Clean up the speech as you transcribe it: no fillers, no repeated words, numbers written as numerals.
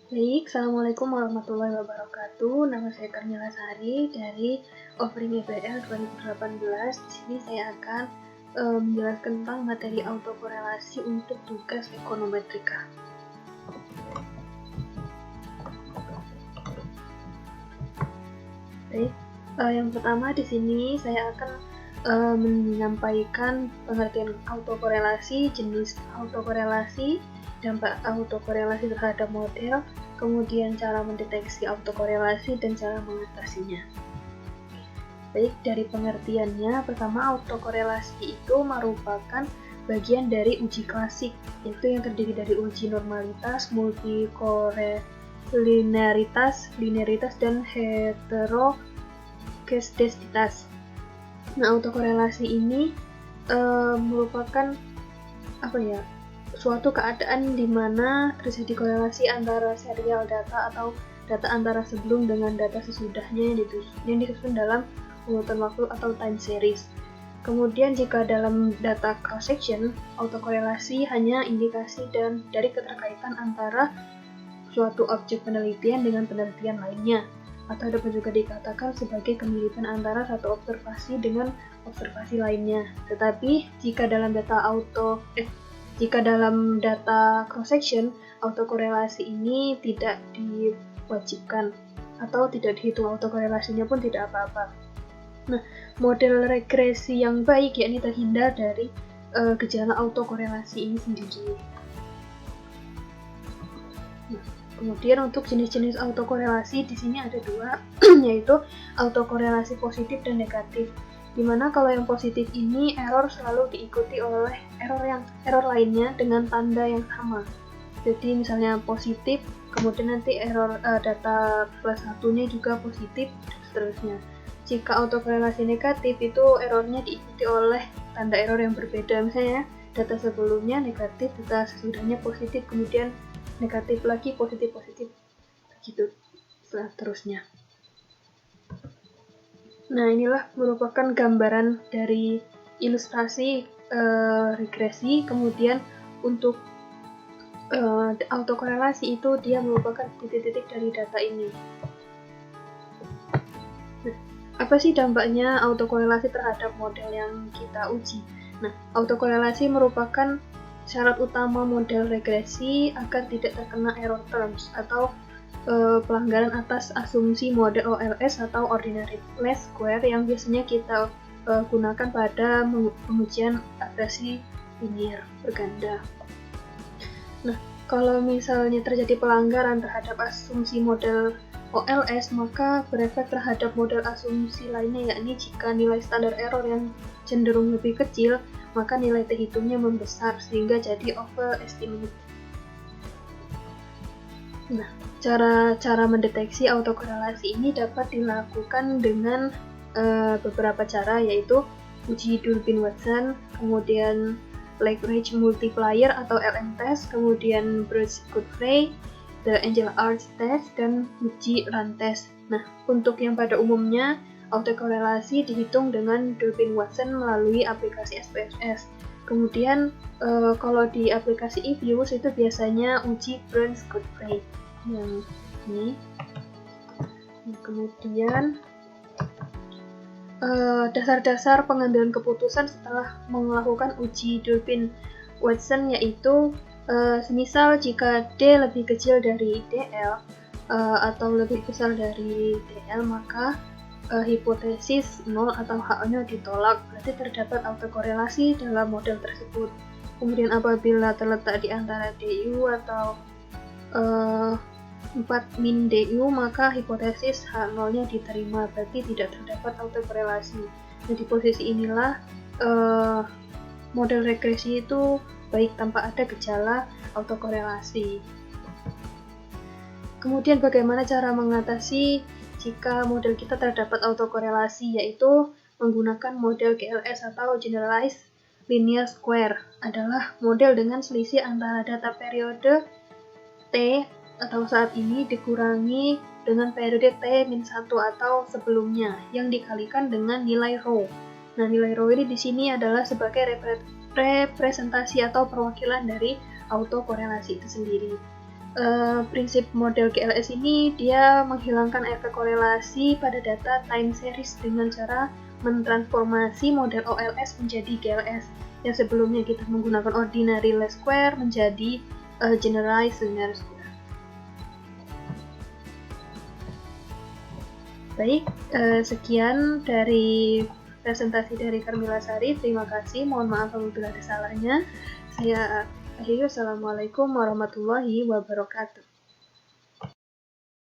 Baik, Assalamualaikum warahmatullahi wabarakatuh. Nama saya Karmila Sari dari Offering EBL 2018. Di sini saya akan menjelaskan tentang materi autokorelasi untuk tugas ekonometrika. Baik, yang pertama di sini saya akan menyampaikan pengertian autokorelasi, jenis autokorelasi, dampak autokorelasi terhadap model, kemudian cara mendeteksi autokorelasi dan cara mengatasinya. Baik, dari pengertiannya, pertama autokorelasi itu merupakan bagian dari uji klasik, yaitu yang terdiri dari uji normalitas, linearitas, dan heterogesdesitas. Nah, autokorelasi ini merupakan suatu keadaan di mana terjadi korelasi antara serial data atau data antara sebelum dengan data sesudahnya yang disusun dalam urutan waktu atau time series. Kemudian jika dalam data cross-section, autokorelasi hanya indikasi dari keterkaitan antara suatu objek penelitian dengan penelitian lainnya, atau dapat juga dikatakan sebagai kemiripan antara satu observasi dengan observasi lainnya. Tetapi jika dalam data cross-section, autokorelasi ini tidak diwajibkan atau tidak dihitung autokorelasinya pun tidak apa-apa. Nah, model regresi yang baik yakni terhindar dari gejala autokorelasi ini sendiri. Nah, kemudian untuk jenis-jenis autokorelasi di sini ada dua, yaitu autokorelasi positif dan negatif. Dimana kalau yang positif ini error selalu diikuti oleh error lainnya dengan tanda yang sama. Jadi misalnya positif, kemudian nanti error data plus satunya juga positif, dan seterusnya. Jika autokorelasi negatif itu errornya diikuti oleh tanda error yang berbeda. Misalnya data sebelumnya negatif, data sesudahnya positif, kemudian negatif lagi, positif, begitu seterusnya. Nah, inilah merupakan gambaran dari ilustrasi regresi. Kemudian untuk autokorelasi itu dia merupakan titik-titik dari data ini. Nah, apa sih dampaknya autokorelasi terhadap model yang kita uji? Nah, autokorelasi merupakan syarat utama model regresi agar tidak terkena error terms atau pelanggaran atas asumsi model OLS atau ordinary least square yang biasanya kita gunakan pada pengujian regresi linear berganda. Nah, kalau misalnya terjadi pelanggaran terhadap asumsi model OLS, maka berefek terhadap model asumsi lainnya, yakni jika nilai standar error yang cenderung lebih kecil, maka nilai terhitungnya membesar sehingga jadi overestimate. Nah, cara mendeteksi autokorelasi ini dapat dilakukan dengan beberapa cara, yaitu uji Durbin-Watson, kemudian Lagrange multiplier atau LM test, kemudian Bruce-Godfrey, the Angel Arch test, dan uji Run test. Nah, untuk yang pada umumnya autokorelasi dihitung dengan Durbin-Watson melalui aplikasi SPSS. Kemudian kalau di aplikasi eViews itu biasanya uji Bruce-Godfrey yang ini. Kemudian dasar-dasar pengambilan keputusan setelah melakukan uji Durbin-Watson yaitu semisal jika D lebih kecil dari DL atau lebih besar dari DL, maka hipotesis 0 atau H-nya ditolak, berarti terdapat autokorelasi dalam model tersebut. Kemudian apabila terletak di antara DU atau 4 min DU, maka hipotesis H0-nya diterima, berarti tidak terdapat autokorelasi. Nah, di posisi inilah model regresi itu baik tanpa ada gejala autokorelasi. Kemudian bagaimana cara mengatasi jika model kita terdapat autokorelasi, yaitu menggunakan model GLS atau Generalized Linear Square, adalah model dengan selisih antara data periode T atau saat ini dikurangi dengan periode T-1 atau sebelumnya yang dikalikan dengan nilai rho. Nah, nilai rho ini di sini adalah sebagai representasi atau perwakilan dari autokorelasi itu sendiri. Prinsip model GLS ini dia menghilangkan efek korelasi pada data time series dengan cara mentransformasi model OLS menjadi GLS yang sebelumnya kita menggunakan ordinary least square menjadi generalized linear square. Baik, sekian dari presentasi dari Carmila Sari. Terima kasih. Mohon maaf apabila ada salahnya. Saya akhiri. Wassalamualaikum warahmatullahi wabarakatuh.